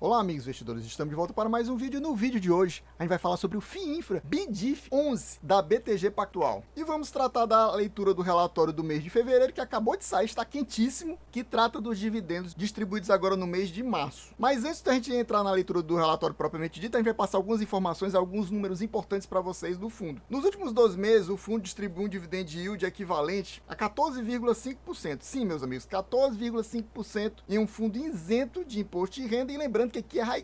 Olá amigos investidores, estamos de volta para mais um vídeo. No vídeo de hoje a gente vai falar sobre o FII Infra BDIF 11 da BTG Pactual. E vamos tratar da leitura do relatório do mês de fevereiro que acabou de sair, está quentíssimo, que trata dos dividendos distribuídos agora no mês de março. Mas antes da gente entrar na leitura do relatório propriamente dito, a gente vai passar algumas informações, alguns números importantes para vocês do fundo. Nos últimos 12 meses o fundo distribuiu um dividend yield equivalente a 14,5%. Sim, meus amigos, 14,5% em um fundo isento de imposto de renda. E lembrando que aqui é high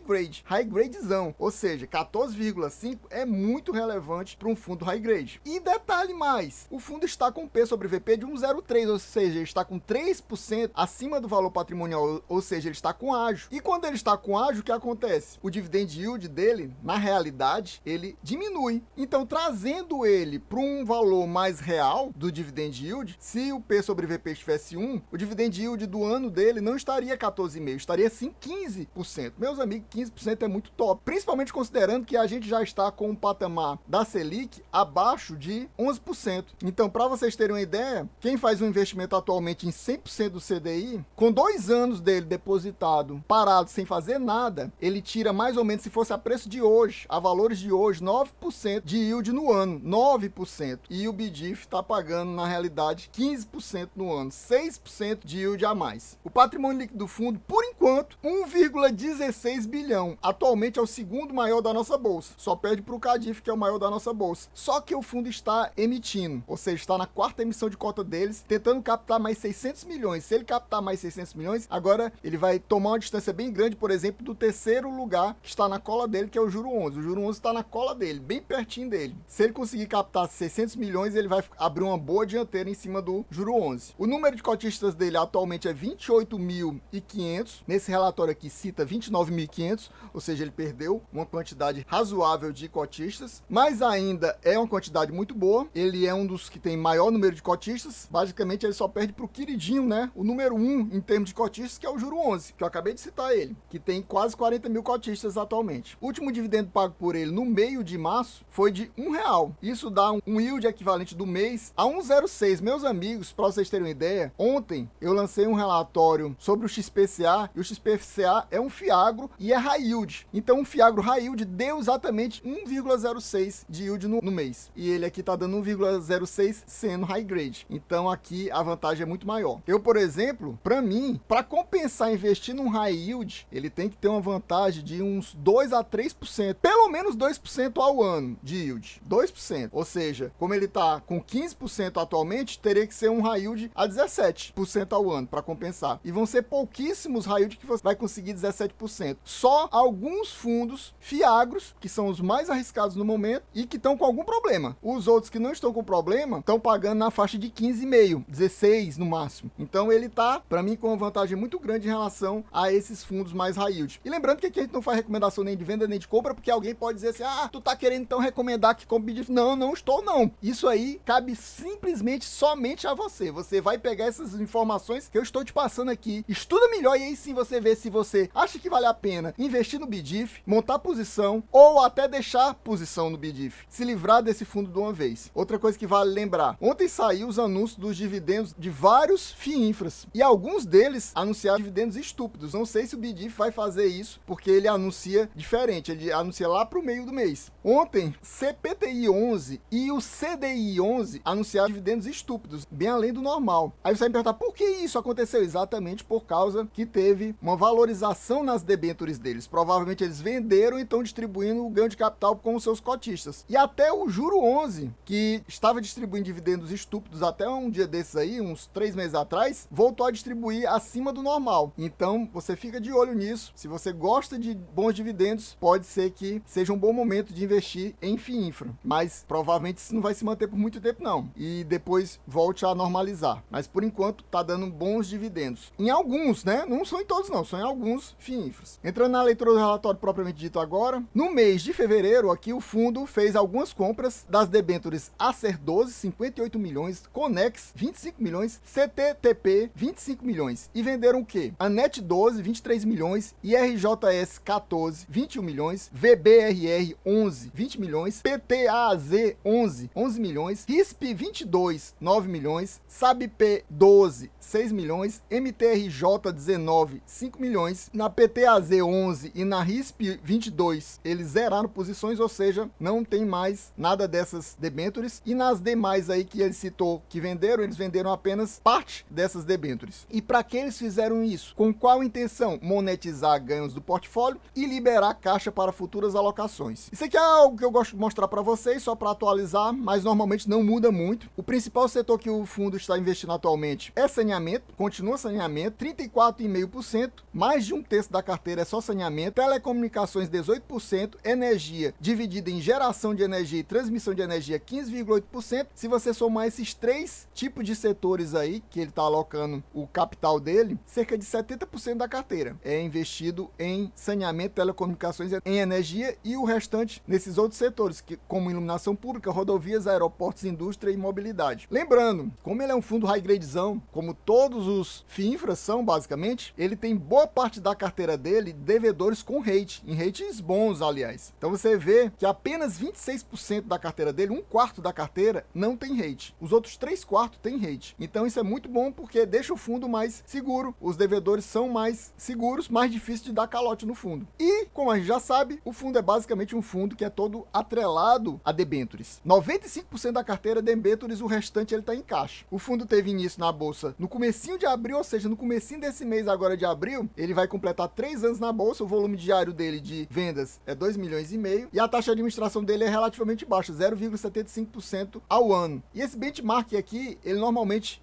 gradezão, ou seja, 14,5 é muito relevante para um fundo high grade. E detalhe mais, o fundo está com P sobre VP de 1,03, ou seja, ele está com 3% acima do valor patrimonial, ou seja, ele está com ágio. E quando ele está com ágio, o que acontece? O dividend yield dele, na realidade, ele diminui. Então, trazendo ele para um valor mais real do dividend yield, se o P sobre VP estivesse 1, o dividend yield do ano dele não estaria 14,5, estaria sim 15%. Meus amigos, 15% é muito top, principalmente considerando que a gente já está com um patamar da Selic abaixo de 11%. Então, para vocês terem uma ideia, quem faz um investimento atualmente em 100% do CDI, com 2 anos dele depositado, parado, sem fazer nada, ele tira mais ou menos, se fosse a preço de hoje, a valores de hoje, 9% de yield no ano, 9%. E o BDIF está pagando, na realidade, 15% no ano, 6% de yield a mais. O patrimônio líquido do fundo, por enquanto, 1,16 bilhão. Atualmente é o segundo maior da nossa bolsa. Só perde para o Cadif, que é o maior da nossa bolsa. Só que o fundo está emitindo, ou seja, está na 4ª emissão de cota deles, tentando captar mais 600 milhões. Se ele captar mais 600 milhões, agora ele vai tomar uma distância bem grande, por exemplo, do terceiro lugar que está na cola dele, que é o Juro 11. O Juro 11 está na cola dele, bem pertinho dele. Se ele conseguir captar 600 milhões, ele vai abrir uma boa dianteira em cima do Juro 11. O número de cotistas dele atualmente é 28.500. Nesse relatório aqui cita 29.500, ou seja, ele perdeu uma quantidade razoável de cotistas, mas ainda é uma quantidade muito boa. Ele é um dos que tem maior número de cotistas. Basicamente, ele só perde para o queridinho, né? O número 1 em termos de cotistas, que é o Juro 11, que eu acabei de citar ele, que tem quase 40 mil cotistas atualmente. O último dividendo pago por ele no meio de março foi de R$1. Isso dá um yield equivalente do mês a 1,06. Meus amigos, para vocês terem uma ideia, ontem eu lancei um relatório sobre o XPCA, e o XPCA é um fiagro e é high yield. Então, um fiagro high yield deu exatamente 1,06 de yield no mês. E ele aqui tá dando 1,06 sendo high grade. Então, aqui a vantagem é muito maior. Eu, por exemplo, para mim, para compensar investir num high yield, ele tem que ter uma vantagem de uns 2 a 3%, pelo menos 2% ao ano de yield. 2%. Ou seja, como ele tá com 15% atualmente, teria que ser um high yield a 17% ao ano para compensar. E vão ser pouquíssimos high yield que você vai conseguir 17%. Só alguns fundos fiagros, que são os mais arriscados no momento e que estão com algum problema. Os outros que não estão com problema estão pagando na faixa de 15,5, 16 no máximo. Então ele tá, para mim, com uma vantagem muito grande em relação a esses fundos mais high yield. E lembrando que aqui a gente não faz recomendação nem de venda nem de compra, porque alguém pode dizer assim: ah, tu tá querendo então recomendar que compre BDIF. Não, não estou não. Isso aí cabe simplesmente somente a você. Você vai pegar essas informações que eu estou te passando aqui, estuda melhor e aí sim você vê se você acha que vale a pena investir no BDIF, montar posição ou até deixar posição no BDIF, se livrar desse fundo de uma vez. Outra coisa que vale lembrar, ontem saiu os anúncios dos dividendos de vários FII Infras e alguns deles anunciaram dividendos estúpidos. Não sei se o BDIF vai fazer isso, porque ele anuncia diferente, ele anuncia lá para o meio do mês. Ontem, CPTI 11 e o CDI 11 anunciaram dividendos estúpidos, bem além do normal. Aí você vai me perguntar, por que isso aconteceu? Exatamente por causa que teve uma valorização nas debêntures deles. Provavelmente eles venderam e estão distribuindo o ganho de capital com os seus cotistas. E até o Juro 11, que estava distribuindo dividendos estúpidos até um dia desses aí, uns 3 meses atrás, voltou a distribuir acima do normal. Então, você fica de olho nisso. Se você gosta de bons dividendos, pode ser que seja um bom momento de investir em FII Infra. Mas, provavelmente, isso não vai se manter por muito tempo, não. E depois volte a normalizar. Mas, por enquanto, tá dando bons dividendos. Em alguns, né? Não são em todos, não. São em alguns FII Infras. Entrando na leitura do relatório propriamente dito agora, no mês de fevereiro, aqui o fundo fez algumas compras das debêntures Acer 12, 58 milhões, Conex, 25 milhões, CTTP, 25 milhões. E venderam o quê? Anet 12, 23 milhões, IRJS 14, 21 milhões, VBRR 11, 20 milhões, PTAZ 11, 11 milhões, RISP 22, 9 milhões, SABP 12, 6 milhões, MTRJ 19, 5 milhões. Na PT BAZ11 e na RISP22 eles zeraram posições, ou seja, não tem mais nada dessas debêntures, e nas demais aí que ele citou que venderam, eles venderam apenas parte dessas debêntures. E para que eles fizeram isso? Com qual intenção? Monetizar ganhos do portfólio e liberar caixa para futuras alocações. Isso aqui é algo que eu gosto de mostrar para vocês, só para atualizar, mas normalmente não muda muito. O principal setor que o fundo está investindo atualmente é saneamento, continua saneamento, 34,5%, mais de um terço da carteira é só saneamento, telecomunicações 18%, energia dividida em geração de energia e transmissão de energia 15,8%. Se você somar esses três tipos de setores aí que ele está alocando o capital dele, cerca de 70% da carteira é investido em saneamento, telecomunicações, em energia, e o restante nesses outros setores, como iluminação pública, rodovias, aeroportos, indústria e mobilidade. Lembrando, como ele é um fundo high gradezão, como todos os FIINFRAs são basicamente, ele tem boa parte da carteira dele devedores com rate, em rates bons, aliás. Então você vê que apenas 26% da carteira dele, um quarto da carteira, não tem rate. Os outros 3/4 têm rate. Então isso é muito bom porque deixa o fundo mais seguro. Os devedores são mais seguros, mais difícil de dar calote no fundo. E, como a gente já sabe, o fundo é basicamente um fundo que é todo atrelado a debêntures. 95% da carteira é debêntures, o restante ele está em caixa. O fundo teve início na bolsa no comecinho de abril, ou seja, no comecinho desse mês agora de abril, ele vai completar 3 anos na bolsa. O volume diário dele de vendas é 2,5 milhões e a taxa de administração dele é relativamente baixa, 0,75% ao ano. E esse benchmark aqui, ele normalmente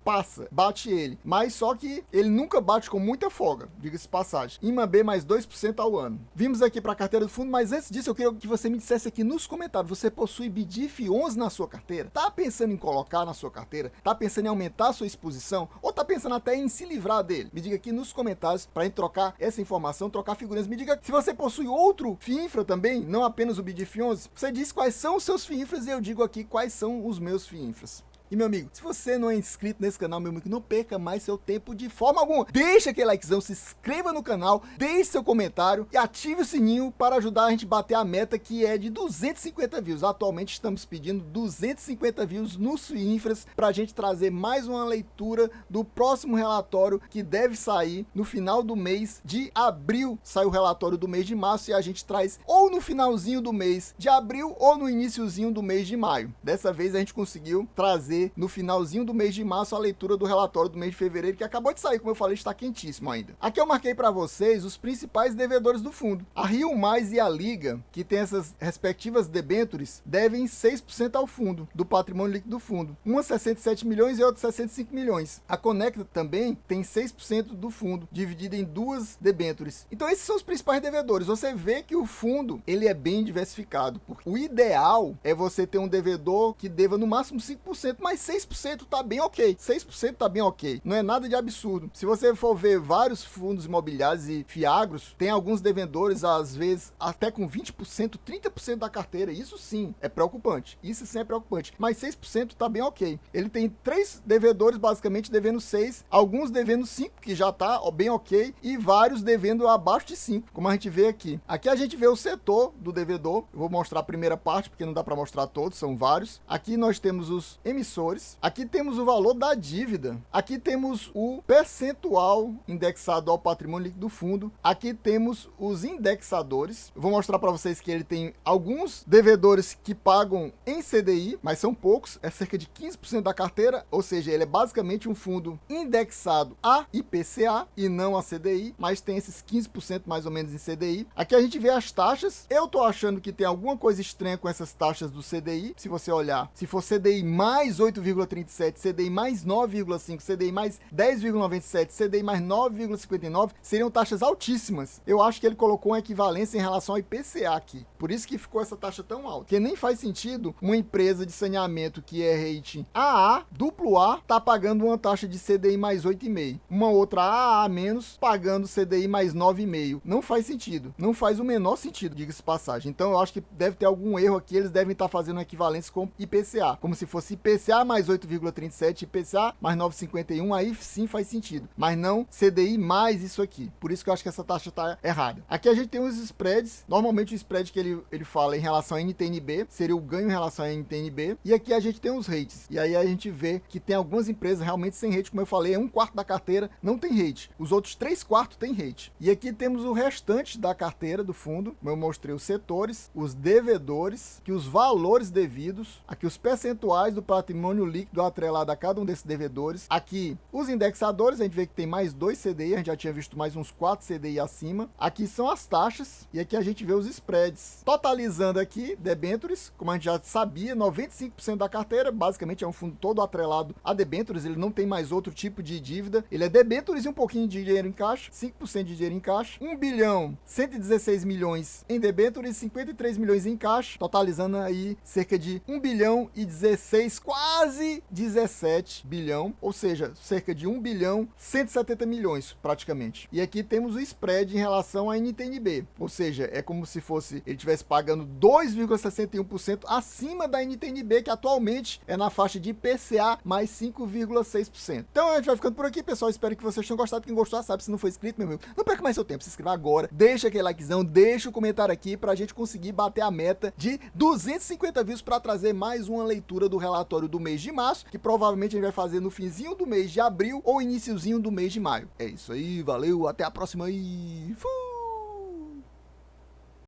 bate ele, mas só que ele nunca bate com muita folga, diga-se passagem. IMAB mais 2% ao ano. Vimos aqui para a carteira do fundo, mas antes disso eu queria que você me dissesse aqui nos comentários, você possui BDIF 11 na sua carteira? Tá pensando em colocar na sua carteira? Tá pensando em aumentar a sua exposição? Ou tá pensando até em se livrar dele? Me diga aqui nos comentários para a gente trocar essa informação, trocar figurinhas. Me diga se você possui outro FIINFRA também, não apenas o BDIF 11. Você diz quais são os seus FIINFRAs e eu digo aqui quais são os meus FIINFRAs. E meu amigo, se você não é inscrito nesse canal, meu amigo, não perca mais seu tempo de forma alguma. Deixa aquele likezão, se inscreva no canal, deixe seu comentário e ative o sininho para ajudar a gente a bater a meta que é de 250 views. Atualmente estamos pedindo 250 views nos FIINFRAs para a gente trazer mais uma leitura do próximo relatório que deve sair no final do mês de abril. Sai o relatório do mês de março e a gente traz ou no finalzinho do mês de abril ou no iniciozinho do mês de maio. Dessa vez a gente conseguiu trazer no finalzinho do mês de março a leitura do relatório do mês de fevereiro, que acabou de sair, como eu falei, está quentíssimo ainda. Aqui eu marquei para vocês os principais devedores do fundo. A Rio Mais e a Liga, que tem essas respectivas debêntures, devem 6% ao fundo, do patrimônio líquido do fundo. Uma 67 milhões e outra 65 milhões. A Conecta também tem 6% do fundo, dividido em duas debêntures. Então esses são os principais devedores. Você vê que o fundo, ele é bem diversificado. Porque o ideal é você ter um devedor que deva no máximo 5%, mas 6% tá bem ok. 6% tá bem ok. Não é nada de absurdo. Se você for ver vários fundos imobiliários e fiagros, tem alguns devedores, às vezes, até com 20%, 30% da carteira. Isso sim é preocupante. Isso sim é preocupante. Mas 6% tá bem ok. Ele tem 3 devedores, basicamente, devendo 6. Alguns devendo 5, que já tá bem ok. E vários devendo abaixo de 5, como a gente vê aqui. Aqui a gente vê o setor do devedor. Eu vou mostrar a primeira parte, porque não dá para mostrar todos, são vários. Aqui nós temos os emissores. Aqui temos o valor da dívida. Aqui temos o percentual indexado ao patrimônio líquido do fundo. Aqui temos os indexadores. Eu vou mostrar para vocês que ele tem alguns devedores que pagam em CDI, mas são poucos. É cerca de 15% da carteira, ou seja, ele é basicamente um fundo indexado a IPCA e não a CDI, mas tem esses 15% mais ou menos em CDI. Aqui a gente vê as taxas. Eu tô achando que tem alguma coisa estranha com essas taxas do CDI. Se você olhar, se for CDI mais 8,37, CDI mais 9,5, CDI mais 10,97, CDI mais 9,59, seriam taxas altíssimas. Eu acho que ele colocou uma equivalência em relação ao IPCA aqui. Por isso que ficou essa taxa tão alta. Porque nem faz sentido uma empresa de saneamento que é rating AA, duplo A, tá pagando uma taxa de CDI mais 8,5. Uma outra AA menos, pagando CDI mais 9,5. Não faz sentido. Não faz o menor sentido, diga-se passagem. Então eu acho que deve ter algum erro aqui. Eles devem estar fazendo equivalência com IPCA. Como se fosse IPCA CDA mais 8,37, IPCA mais 9,51, aí sim faz sentido. Mas não CDI mais isso aqui. Por isso que eu acho que essa taxa tá errada. Aqui a gente tem os spreads. Normalmente o spread que ele fala em relação a NTNB seria o ganho em relação a NTNB. E aqui a gente tem os rates. E aí a gente vê que tem algumas empresas realmente sem rate, como eu falei, 1/4 da carteira não tem rate. Os outros 3/4 tem rate. E aqui temos o restante da carteira do fundo. Como eu mostrei os setores, os devedores, que os valores devidos, aqui os percentuais do patrimônio líquido atrelado a cada um desses devedores. Aqui os indexadores, a gente vê que tem mais 2 CDI, a gente já tinha visto mais uns 4 CDI acima. Aqui são as taxas e aqui a gente vê os spreads. Totalizando aqui, debentures, como a gente já sabia, 95% da carteira, basicamente é um fundo todo atrelado a debentures, ele não tem mais outro tipo de dívida, ele é debentures e um pouquinho de dinheiro em caixa, 5% de dinheiro em caixa, 1 bilhão 116 milhões em debentures, 53 milhões em caixa, totalizando aí cerca de 1 bilhão e 16, quase 17 bilhão, ou seja, cerca de 1 bilhão 170 milhões praticamente. E aqui temos o spread em relação à NTNB, ou seja, é como se fosse ele estivesse pagando 2,61% acima da NTNB, que atualmente é na faixa de IPCA mais 5,6%. Então a gente vai ficando por aqui, pessoal. Espero que vocês tenham gostado. Quem gostou, sabe, se não for inscrito, meu amigo, não perca mais seu tempo. Se inscreva agora, deixa aquele likezão, deixa o comentário aqui pra gente conseguir bater a meta de 250 views para trazer mais uma leitura do relatório do mês de março, que provavelmente a gente vai fazer no finzinho do mês de abril ou iniciozinho do mês de maio. É isso aí, valeu, até a próxima e fui!